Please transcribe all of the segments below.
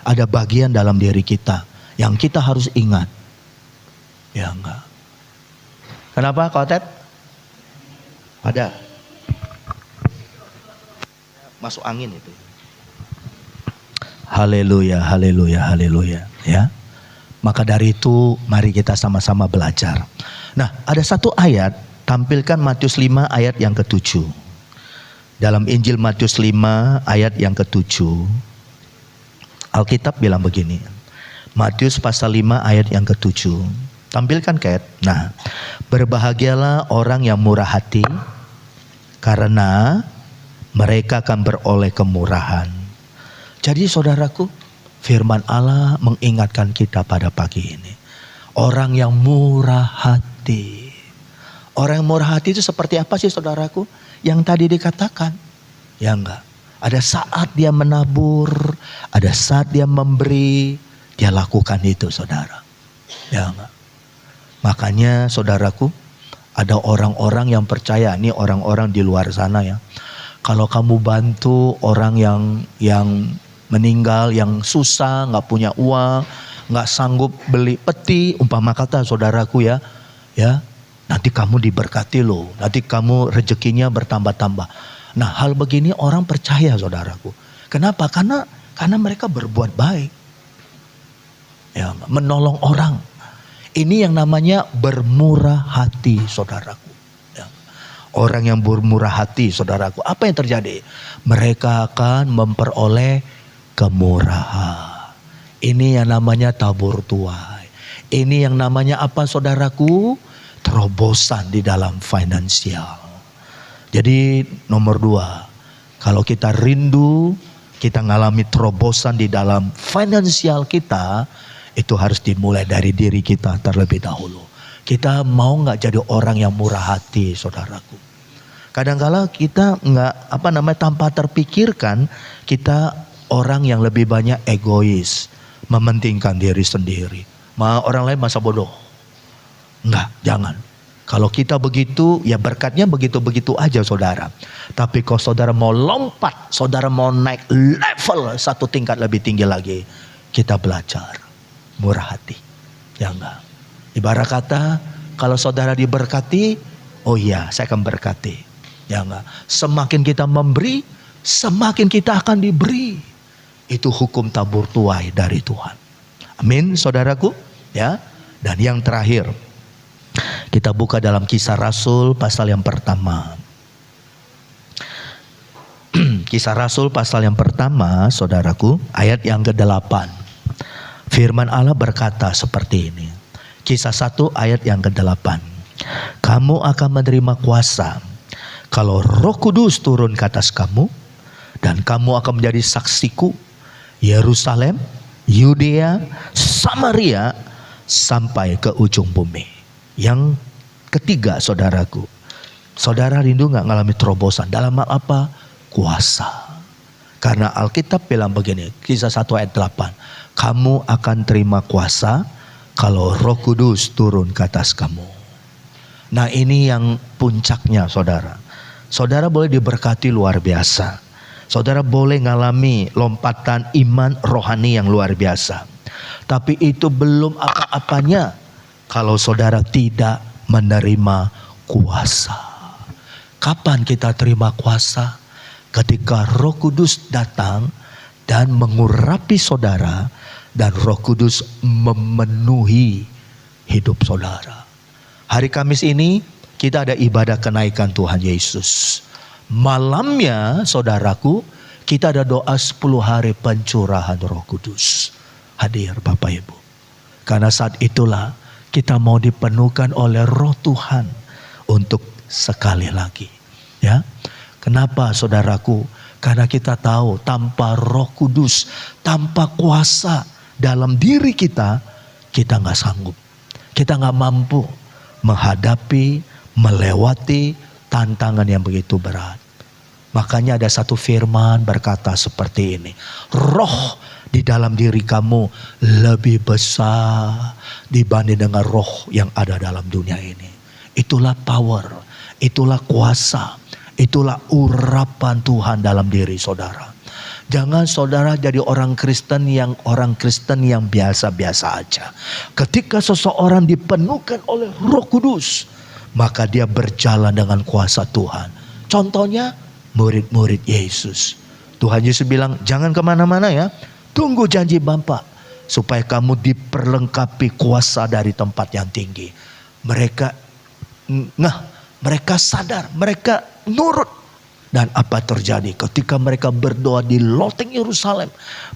Ada bagian dalam diri kita yang kita harus ingat. Ya enggak. Kenapa Kotet? Ada. Masuk angin itu. Haleluya, haleluya, haleluya. Ya. Maka dari itu mari kita sama-sama belajar. Nah, ada satu ayat, tampilkan Matius 5 ayat yang ke-7. Dalam Injil Matius 5 ayat yang ke-7. Alkitab bilang begini. Matius pasal 5 ayat yang ke-7. Tampilkan Kat. Nah, berbahagialah orang yang murah hati, karena mereka akan beroleh kemurahan. Jadi saudaraku, firman Allah mengingatkan kita pada pagi ini. Orang yang murah hati. Orang yang murah hati itu seperti apa sih saudaraku? Yang tadi dikatakan. Ya enggak. Ada saat dia menabur, ada saat dia memberi, dia lakukan itu saudara. Ya enggak. Makanya saudaraku, ada orang-orang yang percaya, ini orang-orang di luar sana ya. Kalau kamu bantu orang yang meninggal, yang susah, nggak punya uang, nggak sanggup beli peti, umpama kata saudaraku ya, nanti kamu diberkati loh, nanti kamu rezekinya bertambah-tambah. Nah hal begini orang percaya saudaraku. Kenapa? Karena mereka berbuat baik, ya, menolong orang. Ini yang namanya bermurah hati saudaraku. Ya. Orang yang bermurah hati saudaraku, apa yang terjadi? Mereka akan memperoleh kemurahan. Ini yang namanya tabur tuai. Ini yang namanya apa saudaraku? Terobosan di dalam finansial. Jadi nomor 2, kalau kita rindu, kita ngalami terobosan di dalam finansial kita, itu harus dimulai dari diri kita terlebih dahulu. Kita mau nggak jadi orang yang murah hati, saudaraku? Kadang-kala kita nggak tanpa terpikirkan, kita orang yang lebih banyak egois, mementingkan diri sendiri. Orang lain masa bodoh. Enggak, jangan. Kalau kita begitu, ya berkatnya begitu-begitu aja saudara. Tapi kalau saudara mau lompat, saudara mau naik level satu tingkat lebih tinggi lagi, kita belajar murah hati. Ya enggak. Ibarat kata, kalau saudara diberkati, oh iya saya akan berkati. Ya enggak. Semakin kita memberi, semakin kita akan diberi. Itu hukum tabur tuai dari Tuhan. Amin saudaraku. Ya. Dan yang terakhir, kita buka dalam Kisah Rasul pasal yang pertama. Kisah Rasul pasal yang pertama saudaraku, ayat yang ke-8. Firman Allah berkata seperti ini. Kisah 1 ayat yang ke-8. Kamu akan menerima kuasa kalau Roh Kudus turun ke atas kamu, dan kamu akan menjadi saksiku Yerusalem, Yudea, Samaria, sampai ke ujung bumi. Yang ketiga saudaraku, saudara rindu gak ngalami terobosan dalam apa? Kuasa. Karena Alkitab bilang begini, Kisah 1 ayat 8. Kamu akan terima kuasa kalau Roh Kudus turun ke atas kamu. Nah ini yang puncaknya saudara. Saudara boleh diberkati luar biasa. Saudara boleh ngalami lompatan iman rohani yang luar biasa. Tapi itu belum apa-apanya kalau saudara tidak menerima kuasa. Kapan kita terima kuasa? Ketika Roh Kudus datang dan mengurapi saudara, dan Roh Kudus memenuhi hidup saudara. Hari Kamis ini kita ada ibadah kenaikan Tuhan Yesus. Malamnya saudaraku, kita ada doa 10 hari pencurahan Roh Kudus. Hadir Bapak Ibu. Karena saat itulah kita mau dipenuhkan oleh Roh Tuhan untuk sekali lagi. Ya. Kenapa saudaraku? Karena kita tahu tanpa Roh Kudus, tanpa kuasa dalam diri kita, kita gak sanggup. Kita gak mampu menghadapi, melewati tantangan yang begitu berat. Makanya ada satu firman berkata seperti ini. Roh di dalam diri kamu lebih besar dibanding dengan roh yang ada dalam dunia ini. Itulah power, itulah kuasa, itulah urapan Tuhan dalam diri saudara. Jangan saudara jadi orang Kristen yang biasa-biasa aja. Ketika seseorang dipenuhkan oleh Roh Kudus, maka dia berjalan dengan kuasa Tuhan. Contohnya murid-murid Yesus. Tuhan Yesus bilang, jangan kemana-mana ya. Tunggu janji Bapa, supaya kamu diperlengkapi kuasa dari tempat yang tinggi. Mereka sadar, mereka nurut. Dan apa terjadi ketika mereka berdoa di loteng Yerusalem?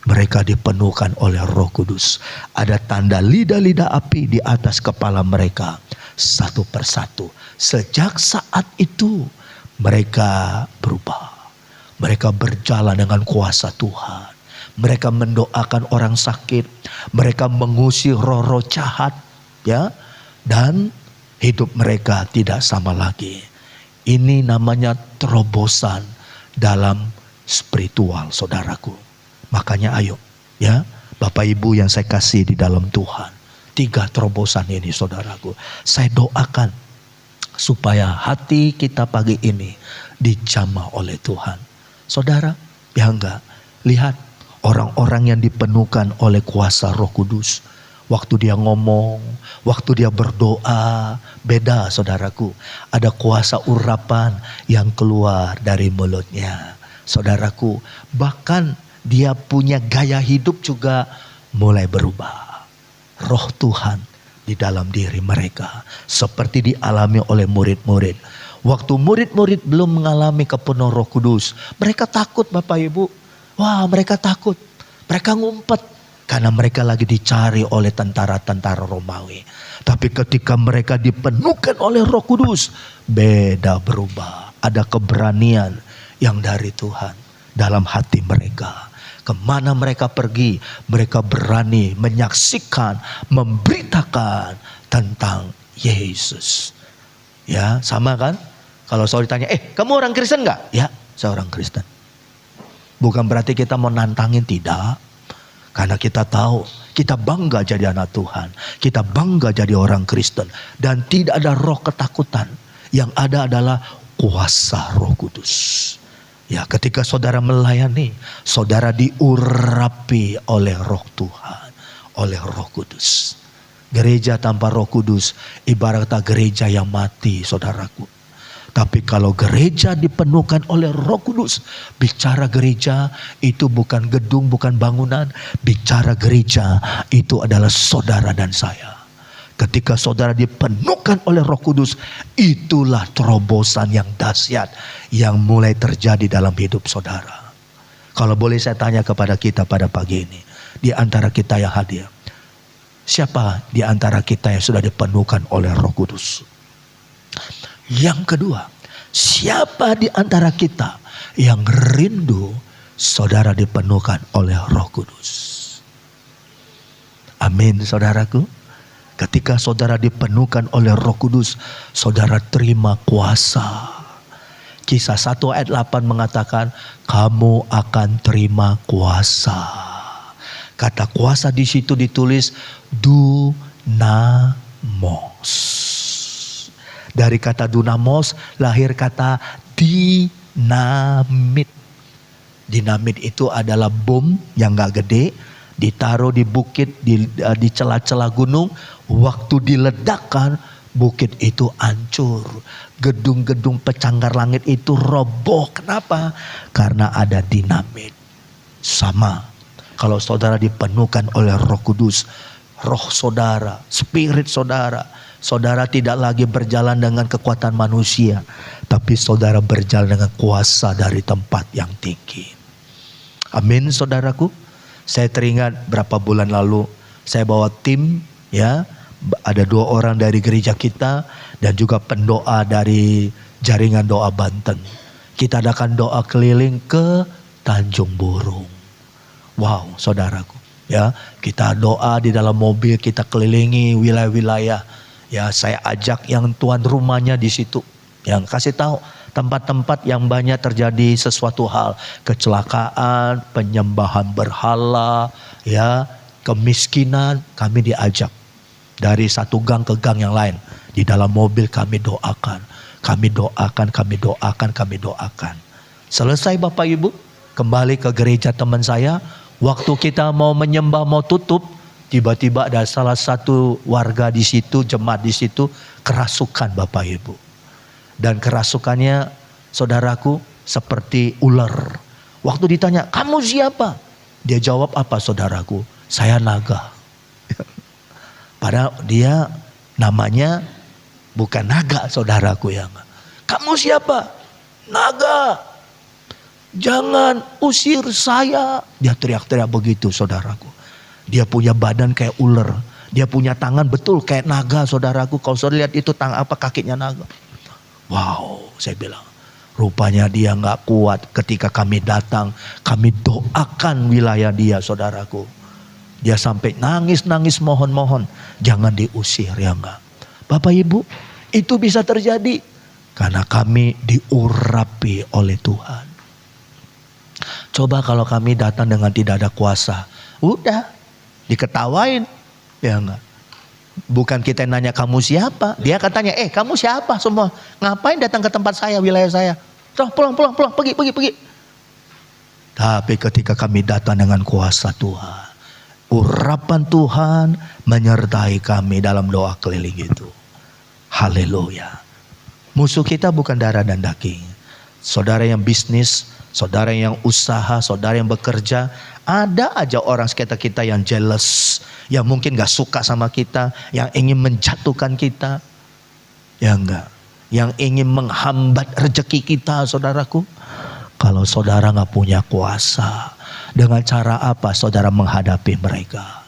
Mereka dipenuhkan oleh Roh Kudus. Ada tanda lidah-lidah api di atas kepala mereka, satu persatu. Sejak saat itu mereka berubah. Mereka berjalan dengan kuasa Tuhan. Mereka mendoakan orang sakit. Mereka mengusir roh-roh jahat, ya. Dan hidup mereka tidak sama lagi. Ini namanya terobosan dalam spiritual, saudaraku. Makanya ayo, ya, Bapak Ibu yang saya kasih di dalam Tuhan. 3 terobosan ini, saudaraku. Saya doakan supaya hati kita pagi ini dijamah oleh Tuhan. Saudara, ya enggak, lihat orang-orang yang dipenuhkan oleh kuasa Roh Kudus. Waktu dia ngomong, waktu dia berdoa, beda saudaraku. Ada kuasa urapan yang keluar dari mulutnya. Saudaraku, bahkan dia punya gaya hidup juga mulai berubah. Roh Tuhan di dalam diri mereka. Seperti dialami oleh murid-murid. Waktu murid-murid belum mengalami kepenuhan Roh Kudus, mereka takut Bapak Ibu. Wah, mereka takut. Mereka ngumpet. Karena mereka lagi dicari oleh tentara-tentara Romawi. Tapi ketika mereka dipenuhkan oleh Roh Kudus, beda, berubah. Ada keberanian yang dari Tuhan dalam hati mereka. Kemana mereka pergi, mereka berani menyaksikan, memberitakan tentang Yesus. Ya, sama kan? Kalau saya ditanya, kamu orang Kristen gak? Ya, saya orang Kristen. Bukan berarti kita mau nantangin, tidak. Karena kita tahu, kita bangga jadi anak Tuhan. Kita bangga jadi orang Kristen. Dan tidak ada roh ketakutan. Yang ada adalah kuasa Roh Kudus. Ya, ketika saudara melayani, saudara diurapi oleh Roh Tuhan. Oleh Roh Kudus. Gereja tanpa Roh Kudus ibarat gereja yang mati, saudaraku. Tapi kalau gereja dipenuhkan oleh Roh Kudus, bicara gereja itu bukan gedung, bukan bangunan. Bicara gereja itu adalah saudara dan saya. Ketika saudara dipenuhkan oleh Roh Kudus, itulah terobosan yang dahsyat yang mulai terjadi dalam hidup saudara. Kalau boleh saya tanya kepada kita pada pagi ini, di antara kita yang hadir, siapa di antara kita yang sudah dipenuhkan oleh Roh Kudus? Yang kedua, siapa di antara kita yang rindu saudara dipenuhkan oleh Roh Kudus? Amin, saudaraku. Ketika saudara dipenuhkan oleh Roh Kudus, saudara terima kuasa. Kisah 1 ayat 8 mengatakan, kamu akan terima kuasa. Kata kuasa di situ ditulis dunamos. Dari kata dunamos lahir kata dinamit. Dinamit itu adalah bom yang gak gede, ditaruh di bukit, di celah-celah gunung. Waktu diledakkan, bukit itu hancur. Gedung-gedung pecanggar langit itu roboh. Kenapa? Karena ada dinamit. Sama, kalau saudara dipenuhkan oleh Roh Kudus, roh saudara, spirit saudara, saudara tidak lagi berjalan dengan kekuatan manusia, tapi saudara berjalan dengan kuasa dari tempat yang tinggi. Amin, saudaraku. Saya teringat berapa bulan lalu saya bawa tim, ya, ada 2 orang dari gereja kita dan juga pendoa dari jaringan doa Banten. Kita adakan doa keliling ke Tanjung Burung. Wow, saudaraku, ya, kita doa di dalam mobil, kita kelilingi wilayah-wilayah. Ya, saya ajak yang tuan rumahnya di situ, yang kasih tahu tempat-tempat yang banyak terjadi sesuatu hal, kecelakaan, penyembahan berhala, ya, kemiskinan. Kami diajak dari satu gang ke gang yang lain. Di dalam mobil kami doakan, kami doakan, kami doakan, kami doakan. Selesai Bapak Ibu, kembali ke gereja teman saya. Waktu kita mau menyembah, mau tutup, tiba-tiba ada salah satu warga di situ, jemaat di situ, kerasukan Bapak Ibu. Dan kerasukannya, saudaraku, seperti ular. Waktu ditanya, kamu siapa? Dia jawab apa, saudaraku? Saya naga. Padahal dia namanya bukan naga, saudaraku yang. Kamu siapa? Naga. Jangan usir saya. Dia teriak-teriak begitu, saudaraku. Dia punya badan kayak ular. Dia punya tangan betul kayak naga, saudaraku. Kalau saudara lihat itu tangan apa, kakinya naga. Wow, saya bilang. Rupanya dia gak kuat. Ketika kami datang, kami doakan wilayah dia, saudaraku. Dia sampai nangis-nangis mohon-mohon. Jangan diusir, ya enggak. Bapak Ibu, itu bisa terjadi. Karena kami diurapi oleh Tuhan. Coba kalau kami datang dengan tidak ada kuasa. Udah, diketawain. Ya enggak. Bukan kita nanya kamu siapa. Dia katanya, kamu siapa semua. Ngapain datang ke tempat saya, wilayah saya. Pulang, pergi. Tapi ketika kami datang dengan kuasa Tuhan. Urapan Tuhan menyertai kami dalam doa keliling itu. Haleluya. Musuh kita bukan darah dan daging. Saudara yang bisnis, saudara yang usaha, saudara yang bekerja. Ada aja orang sekitar kita yang jealous. Yang mungkin gak suka sama kita. Yang ingin menjatuhkan kita. Ya enggak. Yang ingin menghambat rezeki kita, saudaraku. Kalau saudara gak punya kuasa. Dengan cara apa saudara menghadapi mereka?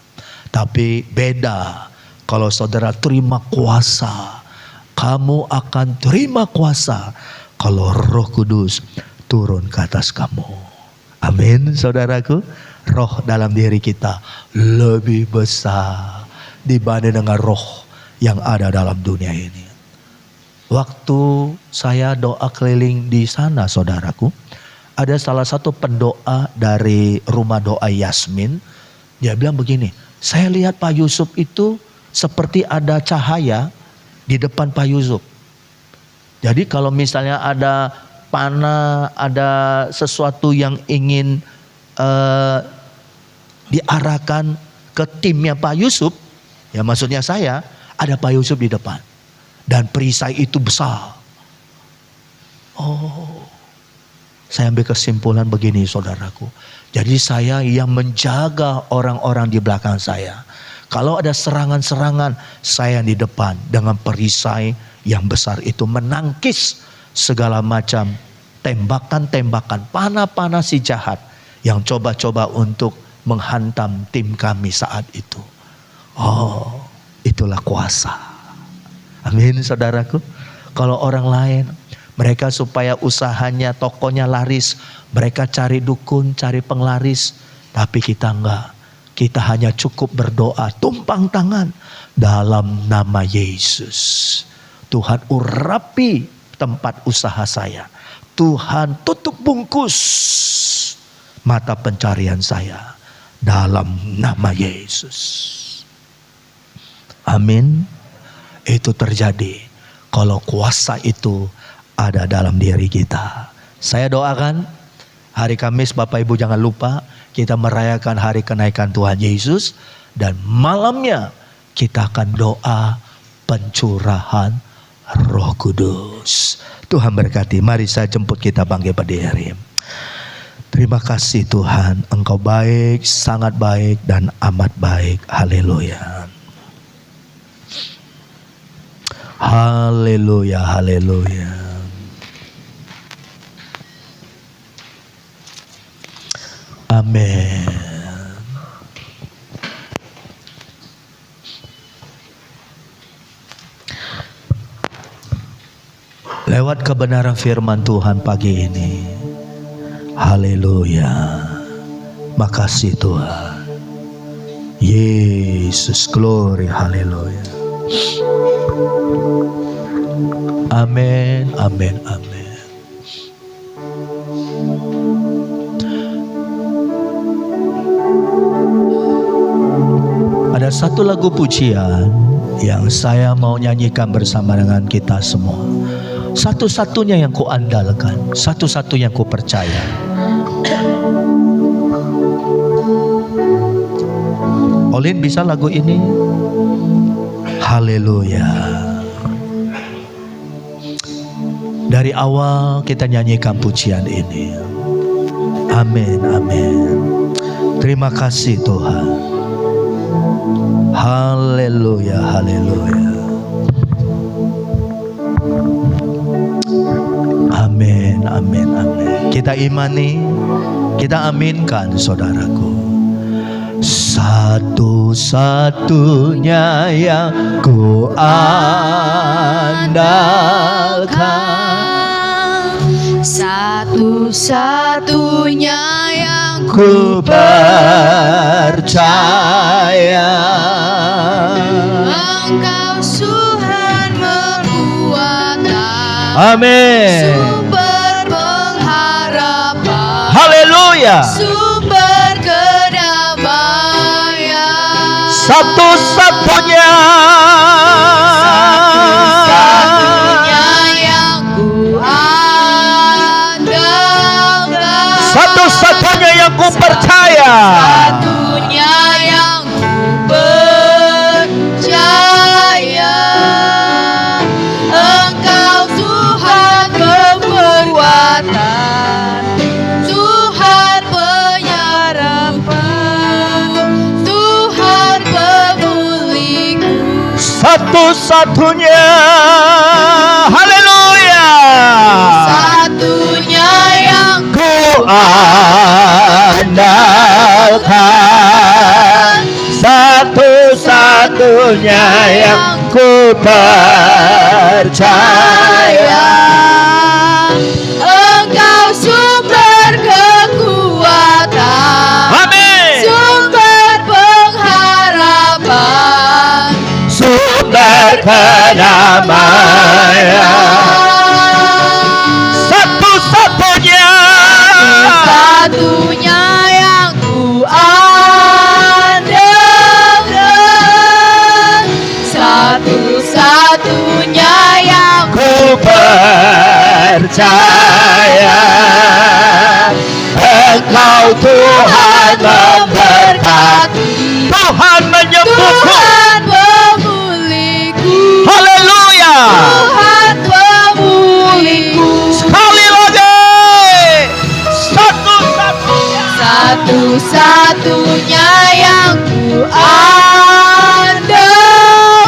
Tapi beda. Kalau saudara terima kuasa. Kamu akan terima kuasa. Kalau Roh Kudus turun ke atas kamu. Amin, saudaraku. Roh dalam diri kita lebih besar dibanding dengan roh yang ada dalam dunia ini. Waktu saya doa keliling di sana, saudaraku, ada salah satu pendoa dari rumah doa Yasmin. Dia bilang begini, saya lihat Pak Yusuf itu seperti ada cahaya di depan Pak Yusuf. Jadi kalau misalnya ada panah, ada sesuatu yang ingin diarahkan ke timnya Pak Yusuf, ya maksudnya saya, ada Pak Yusuf di depan. Dan perisai itu besar. Saya ambil kesimpulan begini, saudaraku. Jadi saya yang menjaga orang-orang di belakang saya. Kalau ada serangan-serangan, saya di depan dengan perisai yang besar itu menangkis segala macam tembakan-tembakan, panah-panah si jahat yang coba-coba untuk menghantam tim kami saat itu. Itulah kuasa. Amin, saudaraku. Kalau orang lain, mereka supaya usahanya, tokonya laris, mereka cari dukun, cari penglaris. Tapi kita enggak. Kita hanya cukup berdoa, tumpang tangan dalam nama Yesus. Tuhan urapi tempat usaha saya. Tuhan tutup bungkus mata pencarian saya dalam nama Yesus. Amin. Itu terjadi kalau kuasa itu ada dalam diri kita. Saya doakan hari Kamis Bapak Ibu jangan lupa kita merayakan hari kenaikan Tuhan Yesus. Dan malamnya kita akan doa pencurahan Roh Kudus. Tuhan berkati. Mari saya jemput kita bangkit berdiri. Terima kasih Tuhan. Engkau baik, sangat baik dan amat baik. Haleluya. Haleluya, haleluya. Amin. Lewat kebenaran firman Tuhan pagi ini. Haleluya. Makasih Tuhan. Yesus, glory, haleluya. Amin, amin, amin. Ada satu lagu pujian yang saya mau nyanyikan bersama dengan kita semua. Satu-satunya yang ku andalkan, satu-satunya yang ku percaya. Olin bisa lagu ini? Haleluya. Dari awal kita nyanyikan pujian ini. Amin, amin. Terima kasih Tuhan. Haleluya, haleluya. Amin, amin, amin. Kita imani, kita aminkan saudaraku. Satu-satunya yang ku andalkan, satu-satunya yang ku percaya, Engkau Tuhan kekuatan, amin. sumber pengharapan, Haleluya. sumber kedamaian, Satu-satunya yang ku andalkan, satu-satunya yang ku percaya, satunya yang ku percaya, Engkau Tuhan kekuatan, Tuhan penyerapan, Tuhan pemulihku, satu-satunya. Haleluya. satunya yang Ku andalkan, satu-satunya yang ku percaya, Engkau sumber kekuatan, amin. sumber pengharapan, Sumber kedamaian, satu-satunya, satunya yang ku andalkan, satu-satunya yang ku percaya, Engkau Tuhan memberkati, Tuhan menyembuhku, Tuhan pemulihku, haleluya. Tuhan pemulihku, Sekali lagi, satu-satunya, satu-satunya yang ku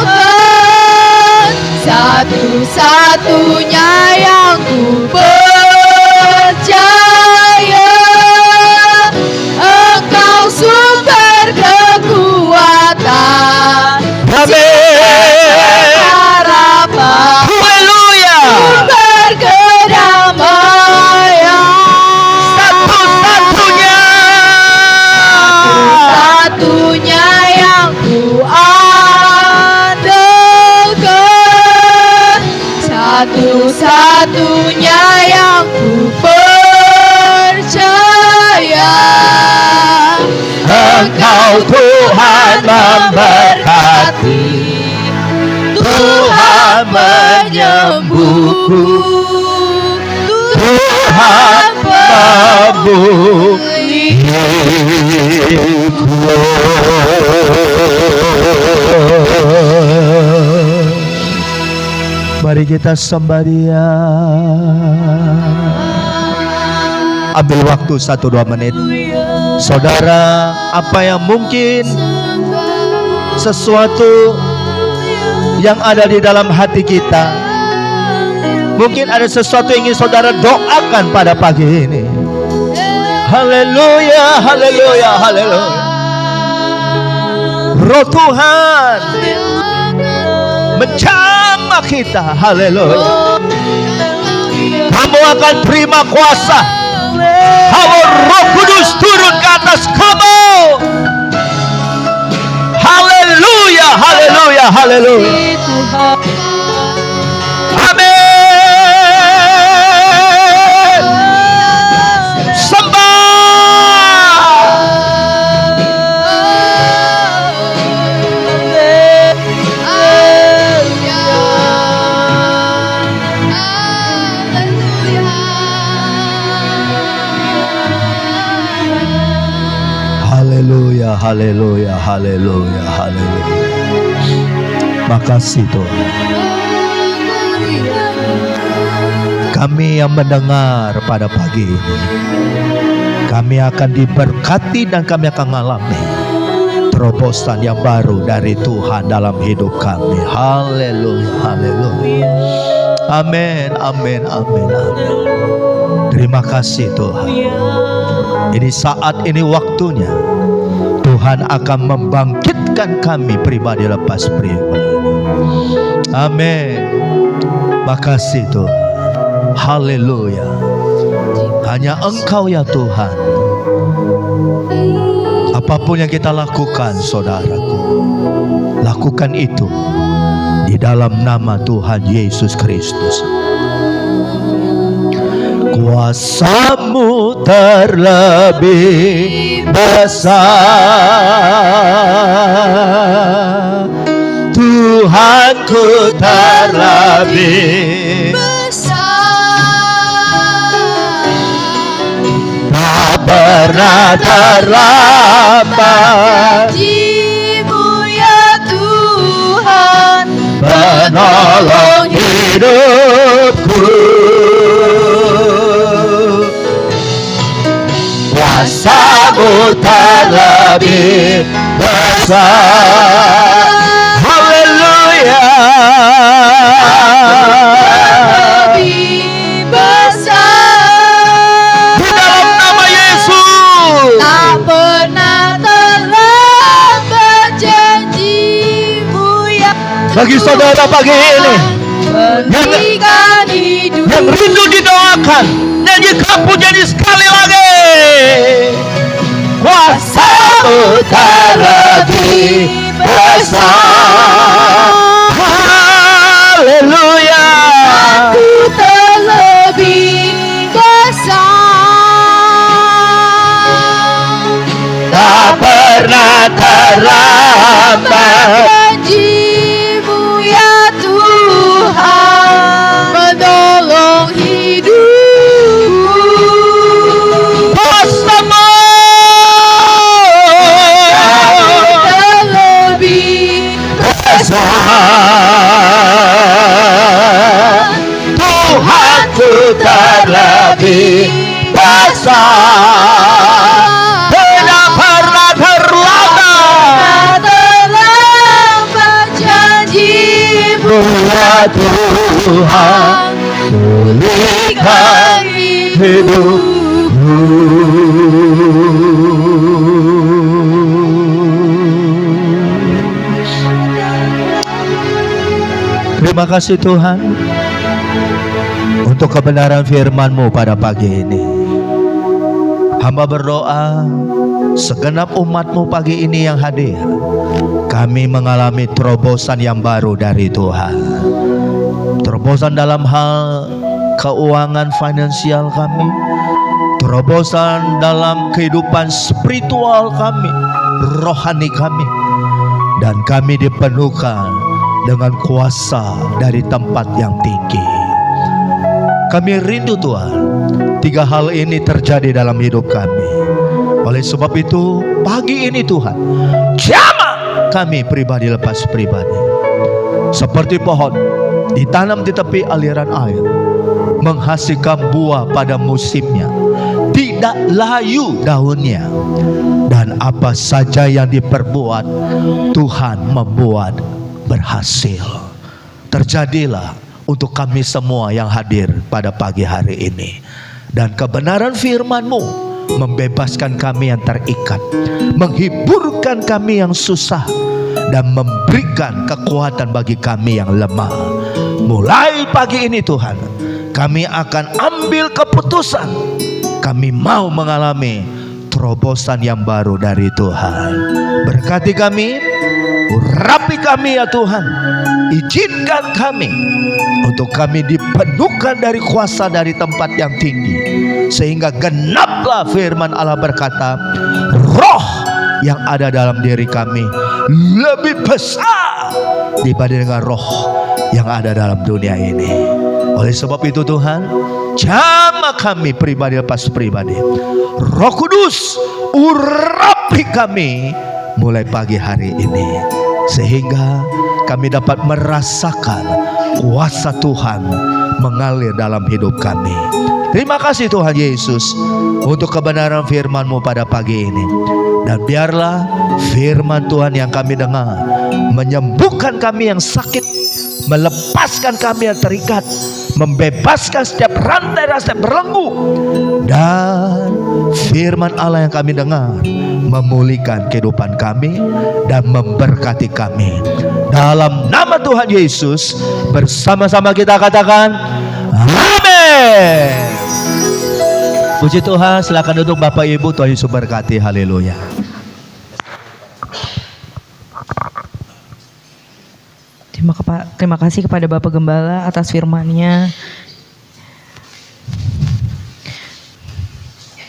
andalkan, satu-satunya yang ku percaya, Engkau sumber kekuatan, amin. harapan, Haleluya. sumber kedamaian, Satu-satunya, satunya yang ku andalkan, satu-satunya yang ku percaya, Engkau Tuhan memberkati, Tuhan menyembuhku, Tuhan memulihku. Mari kita sembah Dia. Ambil waktu 1-2 menit. Saudara, apa yang mungkin sesuatu yang ada di dalam hati kita, mungkin ada sesuatu yang ingin saudara doakan pada pagi ini. Haleluya, haleluya, haleluya. Roh Tuhan menjamah kita. Haleluya. Kamu akan terima kuasa. Hawa Roh Kudus turun ke atas kamu. Haleluya, haleluya, haleluya. Amin. Sembah. Haleluya, haleluya, haleluya, haleluya. Makasih Tuhan. Kami yang mendengar pada pagi ini, kami akan diberkati dan kami akan mengalami terobosan yang baru dari Tuhan dalam hidup kami. Haleluya, haleluya. Amin, amin, amin, amin. Terima kasih Tuhan. Ini saat, ini waktunya Tuhan akan membangkitkan kami pribadi lepas pribadi. Amin. Makasih Tuhan. Haleluya. Hanya Engkau ya Tuhan. Apapun yang kita lakukan saudaraku, lakukan itu di dalam nama Tuhan Yesus Kristus. Kuasa-Mu terlebih besar, Tuhanku terlebih pernah terlambat. Janji-Mu ya Tuhan, Penolong hidupku. Kuasa-Mu terlebih besar. Haleluya. lebih besar. Tak pernah terlambat janji-Mu ya Bagi saudara pagi ini berikan hidup yang rindu didoakan, nyanyikan pujian sekali lagi. Kuasa-Mu terlebih besar. Haleluya. Aku terlebih besar. Tak pernah terlambat. Janji-Mu ya Tuhan, menolong hidup. Kuasa-Mu terlebih besar. Tuhanku terlebih besar. Tidak pernah terlambat. terlambat janji-Mu Ya Tuhan, pulihkan hidupku. Terima kasih Tuhan untuk kebenaran firman-Mu pada pagi ini. Hamba berdoa segenap umat-Mu pagi ini yang hadir, kami mengalami terobosan yang baru dari Tuhan. Terobosan dalam hal keuangan finansial kami, terobosan dalam kehidupan spiritual kami, rohani kami, dan kami dipenuhkan dengan kuasa dari tempat yang tinggi. Kami rindu Tuhan, 3 hal ini terjadi dalam hidup kami. Oleh sebab itu pagi ini Tuhan, jamah kami pribadi lepas pribadi, seperti pohon ditanam di tepi aliran air, menghasilkan buah pada musimnya, tidak layu daunnya, dan apa saja yang diperbuat Tuhan membuat berhasil. Terjadilah untuk kami semua yang hadir pada pagi hari ini. Dan kebenaran firman-Mu membebaskan kami yang terikat, menghiburkan kami yang susah, dan memberikan kekuatan bagi kami yang lemah. Mulai pagi ini Tuhan, kami akan ambil keputusan. Kami mau mengalami terobosan yang baru dari Tuhan. Berkati kami, urapi kami ya Tuhan. Izinkan kami untuk kami dipenuhkan dari kuasa dari tempat yang tinggi, sehingga genaplah firman Allah berkata, roh yang ada dalam diri kami lebih besar dibanding dengan roh yang ada dalam dunia ini. Oleh sebab itu Tuhan, jamah kami pribadi lepas pribadi. Roh Kudus, urapi kami mulai pagi hari ini, sehingga kami dapat merasakan kuasa Tuhan mengalir dalam hidup kami. Terima kasih Tuhan Yesus untuk kebenaran firman-Mu pada pagi ini. Dan biarlah firman Tuhan yang kami dengar menyembuhkan kami yang sakit, melepaskan kami yang terikat, membebaskan setiap rantai dan setiap belenggu. Dan firman Allah yang kami dengar memulihkan kehidupan kami dan memberkati kami. Dalam nama Tuhan Yesus, bersama-sama kita katakan amin. Puji Tuhan, silakan duduk Bapak Ibu, Tuhan Yesus berkati. Haleluya. Terima kasih kepada Bapak Gembala atas firman-Nya.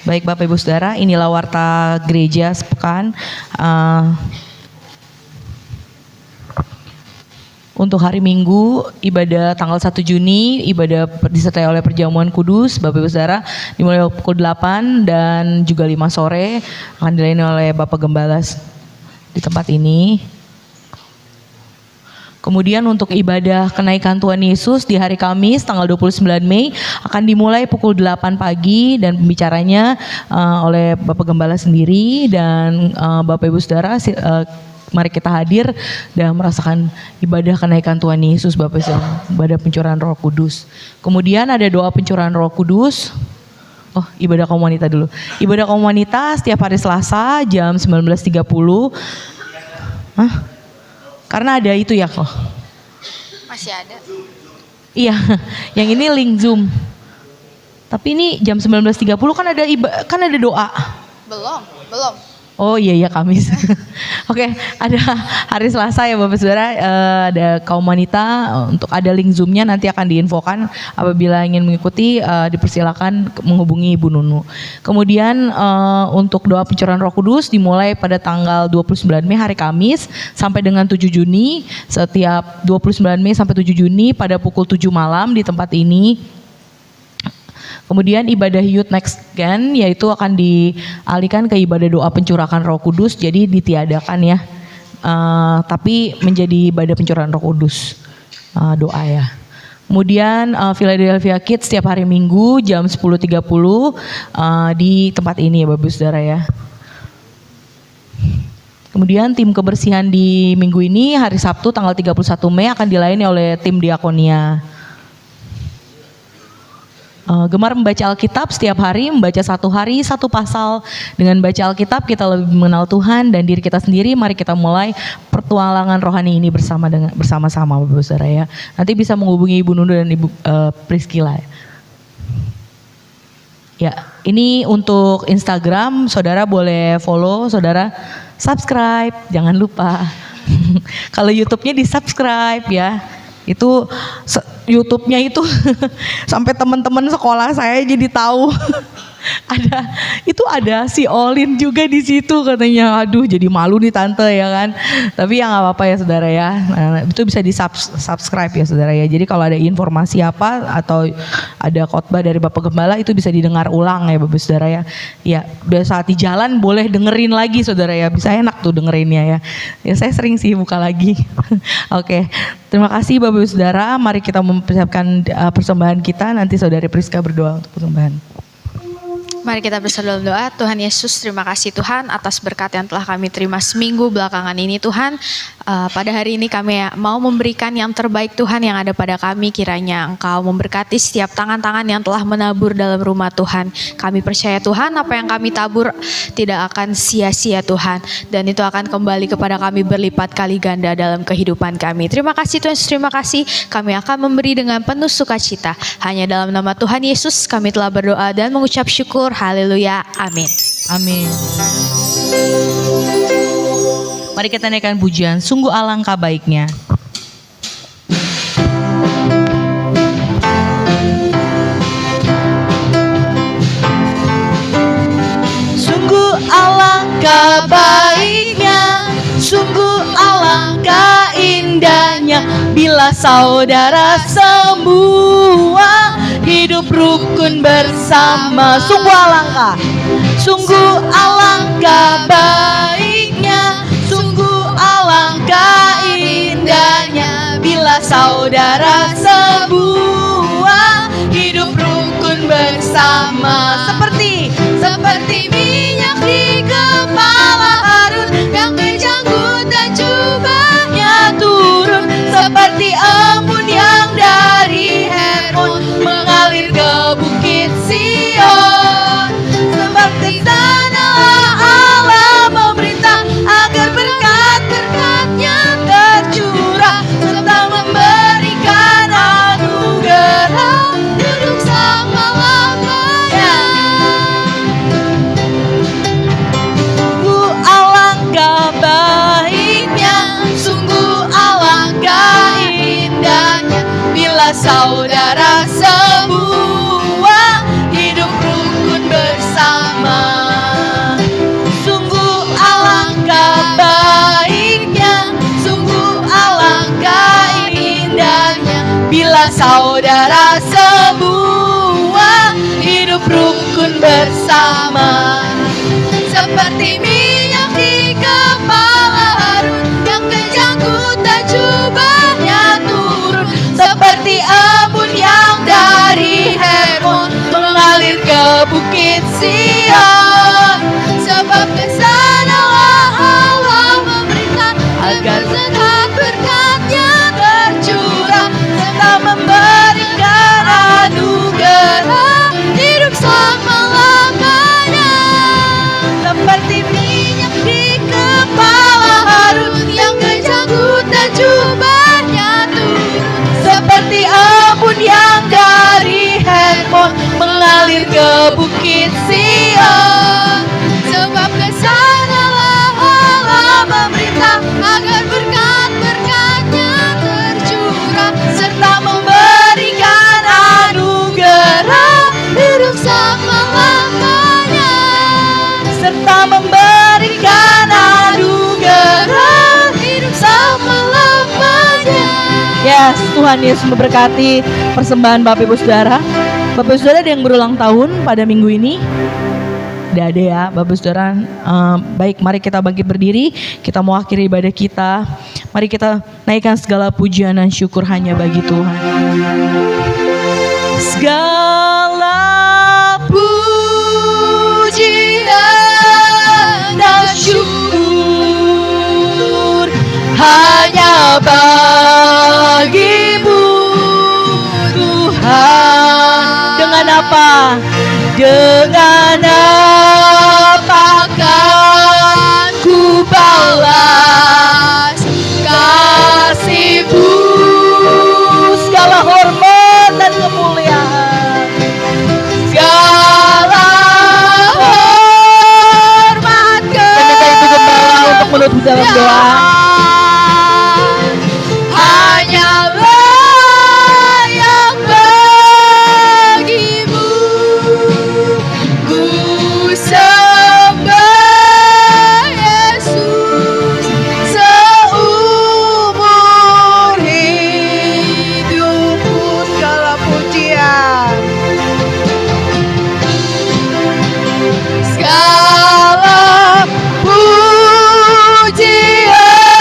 Baik Bapak Ibu Saudara, inilah warta gereja sepekan. Untuk hari Minggu, ibadah tanggal 1 Juni, ibadah disertai oleh perjamuan kudus, Bapak Ibu Saudara, dimulai pukul 8 dan juga 5 sore, akan dilayani oleh Bapak Gembala di tempat ini. Kemudian untuk ibadah kenaikan Tuhan Yesus di hari Kamis tanggal 29 Mei akan dimulai pukul 8 pagi dan pembicaranya oleh Bapak Gembala sendiri dan Bapak Ibu Saudara, mari kita hadir dan merasakan ibadah kenaikan Tuhan Yesus, Bapak Ibu, ibadah pencurahan Roh Kudus. Kemudian ada doa pencurahan Roh Kudus. Oh, ibadah komunitas dulu. Ibadah komunitas setiap hari Selasa jam 19.30. Hah? Karena ada itu ya kok. Masih ada. Iya, yang ini link Zoom. Tapi ini jam 19.30 kan ada doa. Belum. Oh iya Kamis. Oke, ada hari Selasa ya Bapak Saudara, ada kaum wanita, untuk ada link Zoom-nya nanti akan diinfokan. Apabila ingin mengikuti dipersilakan menghubungi Ibu Nunu. Kemudian untuk doa pencurahan Roh Kudus dimulai pada tanggal 29 Mei hari Kamis sampai dengan 7 Juni. Setiap 29 Mei sampai 7 Juni pada pukul 7 malam di tempat ini. Kemudian ibadah Youth Next Gen yaitu akan dialihkan ke ibadah doa pencurahan Roh Kudus, jadi ditiadakan ya, tapi menjadi ibadah pencurahan Roh Kudus, doa ya. Kemudian Philadelphia Kids setiap hari Minggu jam 10.30 di tempat ini ya Bapak Saudara ya. Kemudian tim kebersihan di minggu ini hari Sabtu tanggal 31 Mei akan dilayani oleh tim diakonia. Gemar membaca Alkitab setiap hari, membaca satu hari satu pasal. Dengan baca Alkitab kita lebih mengenal Tuhan dan diri kita sendiri. Mari kita mulai pertualangan rohani ini bersama-sama Bapak Saudara ya. Nanti bisa menghubungi Ibu Nunu dan Ibu Priscilla. Ya, ini untuk Instagram, saudara boleh follow, saudara subscribe, jangan lupa. Kalau YouTube-nya di subscribe ya. Itu YouTube-nya itu sampai teman-teman sekolah saya jadi tahu ada si Olin juga di situ katanya. Aduh, jadi malu nih tante ya kan. Tapi ya nggak apa-apa ya saudara ya. Nah, itu bisa di subscribe ya saudara ya. Jadi kalau ada informasi apa atau ada khotbah dari Bapak Gembala itu bisa didengar ulang ya Bapak saudara ya. Ya, udah saat di jalan boleh dengerin lagi saudara ya. Bisa enak tuh dengerinnya ya. Ya saya sering sih buka lagi. Oke. Terima kasih Bapak saudara. Mari kita mempersiapkan persembahan kita. Nanti saudari Priska berdoa untuk persembahan. Mari kita bersama dalam doa. Tuhan Yesus, terima kasih Tuhan atas berkat yang telah kami terima seminggu belakangan ini Tuhan. Pada hari ini kami mau memberikan yang terbaik Tuhan yang ada pada kami. Kiranya Engkau memberkati setiap tangan-tangan yang telah menabur dalam rumah Tuhan. Kami percaya Tuhan apa yang kami tabur tidak akan sia-sia Tuhan. Dan itu akan kembali kepada kami berlipat kali ganda dalam kehidupan kami. Terima kasih Tuhan Yesus, terima kasih. Kami akan memberi dengan penuh sukacita. Hanya dalam nama Tuhan Yesus kami telah berdoa dan mengucap syukur. Haleluya, amin. Amin. Mari kita naikkan pujian, sungguh alangkah baiknya. Sungguh alangkah baiknya, sungguh alangkah indahnya, bila saudara semua hidup rukun bersama. Sungguh alangkah baiknya, saudara sebuah hidup rukun bersama. Seperti minyak di kepala Harun yang kejanggut dan jubahnya turun, seperti embun yang dari Hermon mengalir ke bukit Sion. Seperti sanalah Allah memerintah agar berkat-berkatnya tercurah serta memberikan anugerah untuk selama-lamanya. Sungguh alangkah indahnya bila saudara sebuah hidup rukun bersama. Sungguh alangkah baiknya, sungguh alangkah indahnya bila saudara sebuah hidup rukun bersama. Seperti minyak di kepala Harun yang kejanggut dan jubahnya turun, seperti embun yang dari Hermon mengalir ke bukit Sion. Sebab kesanalah Allah memerintah agar berkat-berkatnya tercurah serta memberikan anugerah hidup selama-lamanya. Seperti minyak di kepala Harun yang kejanggut dan jubahnya turun, seperti embun yang dari Hermon mengalir ke bukit Sion. Sebab kesanalah Allah memerintah agar berkat-berkatnya tercurah serta memberikan anugerah hidup selama-lamanya. Serta memberikan anugerah hidup selama-lamanya. Yes, Tuhan Yesus memberkati persembahan Bapak Ibu Saudara. Bapak Ibu Saudara ada yang berulang tahun pada minggu ini? Tidak ada ya Bapak Ibu Saudara. Baik, mari kita bangkit berdiri. Kita mau akhiri ibadah kita. Mari kita naikkan segala pujian dan syukur hanya bagi Tuhan. Segala pujian dan syukur hanya bagimu Tuhan. Dengan apa? Dengan apa kan ku balas kasih-Mu? Segala hormat dan kemuliaan, segala hormat kemuliaan untuk menutup dalam doa. Hanyalah yang bagimu ku sembah Yesus seumur hidupku. Segala pujian, segala pujian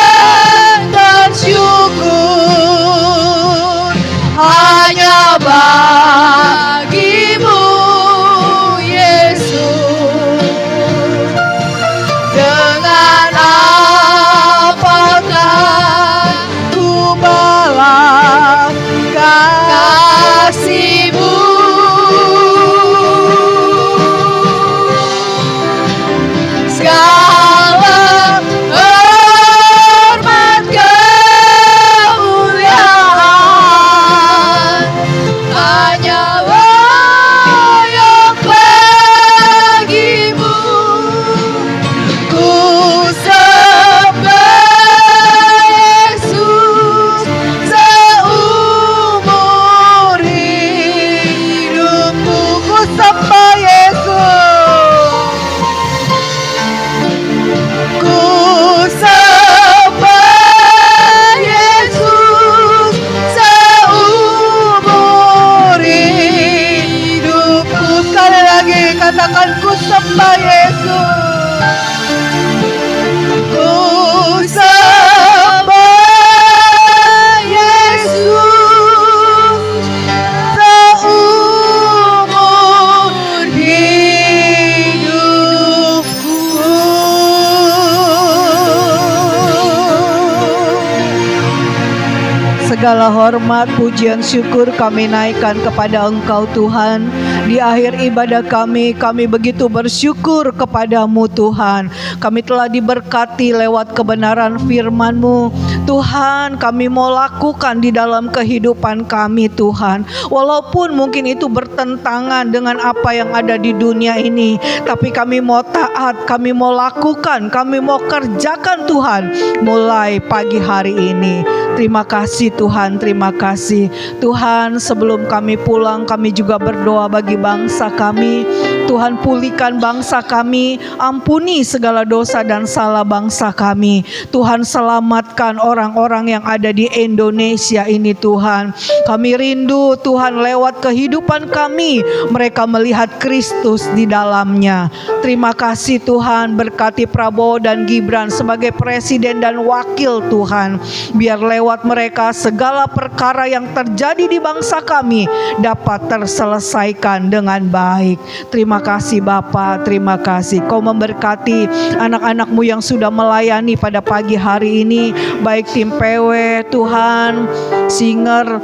Segala hormat, pujian, syukur kami naikkan kepada Engkau Tuhan. Di akhir ibadah kami begitu bersyukur kepadamu Tuhan. Kami telah diberkati lewat kebenaran firman-Mu. Tuhan, kami mau lakukan di dalam kehidupan kami Tuhan. Walaupun mungkin itu bertentangan dengan apa yang ada di dunia ini, tapi kami mau taat, kami mau lakukan, kami mau kerjakan Tuhan mulai pagi hari ini. Terima kasih Tuhan, terima kasih Tuhan. Sebelum kami pulang, kami juga berdoa bagi bangsa kami. Tuhan, pulihkan bangsa kami, ampuni segala dosa dan salah bangsa kami. Tuhan, selamatkan orang-orang yang ada di Indonesia ini Tuhan. Kami rindu Tuhan, lewat kehidupan kami mereka melihat Kristus di dalamnya. Terima kasih Tuhan, berkati Prabowo dan Gibran sebagai presiden dan wakil Tuhan. Biar lewat mereka segala perkara yang terjadi di bangsa kami dapat terselesaikan dengan baik. Terima kasih Bapa, terima kasih. Kau memberkati anak-anak-Mu yang sudah melayani pada pagi hari ini, baik tim PW Tuhan, singer,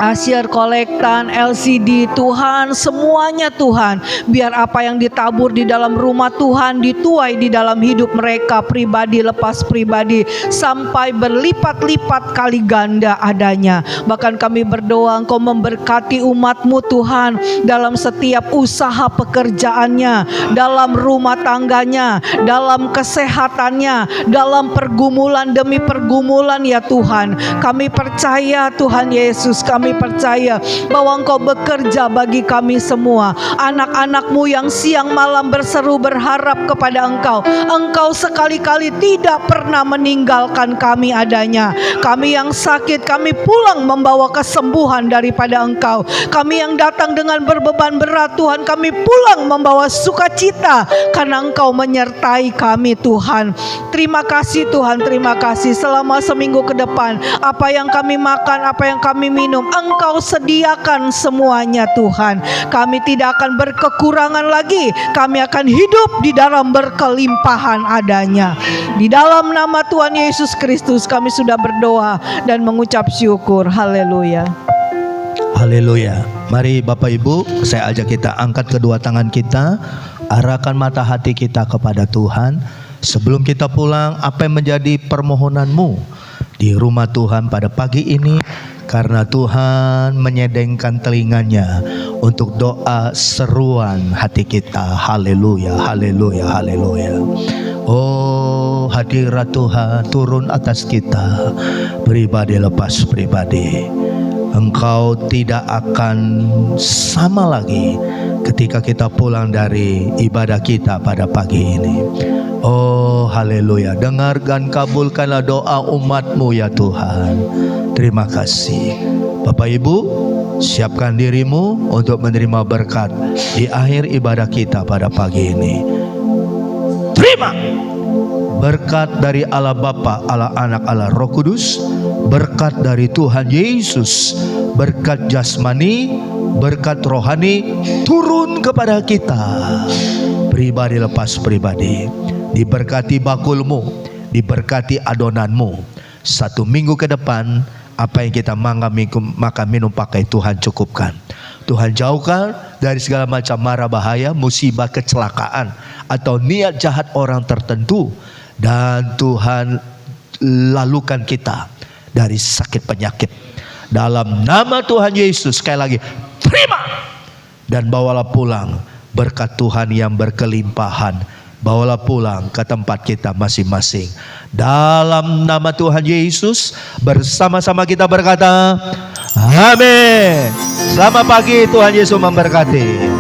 Asyir, kolektan, LCD Tuhan, semuanya Tuhan. Biar apa yang ditabur di dalam rumah Tuhan dituai di dalam hidup mereka pribadi lepas pribadi sampai berlipat-lipat kali ganda adanya. Bahkan kami berdoa Engkau memberkati umat-Mu Tuhan dalam setiap usaha pekerjaannya, dalam rumah tangganya, dalam kesehatannya, dalam pergumulan demi pergumulan ya Tuhan. Kami percaya Tuhan Yesus, kami percaya bahwa Engkau bekerja bagi kami semua. Anak-anak-Mu yang siang malam berseru berharap kepada Engkau. Engkau sekali-kali tidak pernah meninggalkan kami adanya. Kami yang sakit, kami pulang membawa kesembuhan daripada Engkau. Kami yang datang dengan berbeban berat Tuhan, kami pulang membawa sukacita karena Engkau menyertai kami Tuhan. Terima kasih Tuhan, terima kasih. Selama seminggu ke depan, apa yang kami makan, apa yang kami minum, Engkau sediakan semuanya Tuhan. Kami tidak akan berkekurangan lagi. Kami akan hidup di dalam berkelimpahan adanya. Di dalam nama Tuhan Yesus Kristus kami sudah berdoa dan mengucap syukur. Haleluya. Haleluya. Mari Bapak Ibu, saya ajak kita angkat kedua tangan kita, arahkan mata hati kita kepada Tuhan. Sebelum kita pulang, apa yang menjadi permohonanmu di rumah Tuhan pada pagi ini? Karena Tuhan menyedengkan telinganya untuk doa seruan hati kita. Haleluya, haleluya, haleluya. Oh, hadirat Tuhan turun atas kita, pribadi lepas pribadi. Engkau tidak akan sama lagi ketika kita pulang dari ibadah kita pada pagi ini. Oh haleluya, dengarkan, kabulkanlah doa umat-Mu ya Tuhan. Terima kasih. Bapak Ibu, siapkan dirimu untuk menerima berkat di akhir ibadah kita pada pagi ini. Terima berkat dari Allah Bapa, Allah Anak, Allah Roh Kudus, berkat dari Tuhan Yesus, berkat jasmani, berkat rohani turun kepada kita pribadi lepas pribadi. Diberkati bakulmu, diberkati adonanmu. 1 minggu ke depan, apa yang kita makan minum pakai Tuhan cukupkan. Tuhan jauhkan dari segala macam mara bahaya, musibah, kecelakaan, atau niat jahat orang tertentu. Dan Tuhan lalukan kita dari sakit penyakit. Dalam nama Tuhan Yesus, sekali lagi, terima. Dan bawalah pulang berkat Tuhan yang berkelimpahan. Bawalah pulang ke tempat kita masing-masing. Dalam nama Tuhan Yesus, bersama-sama kita berkata, amin. Selamat pagi, Tuhan Yesus memberkati.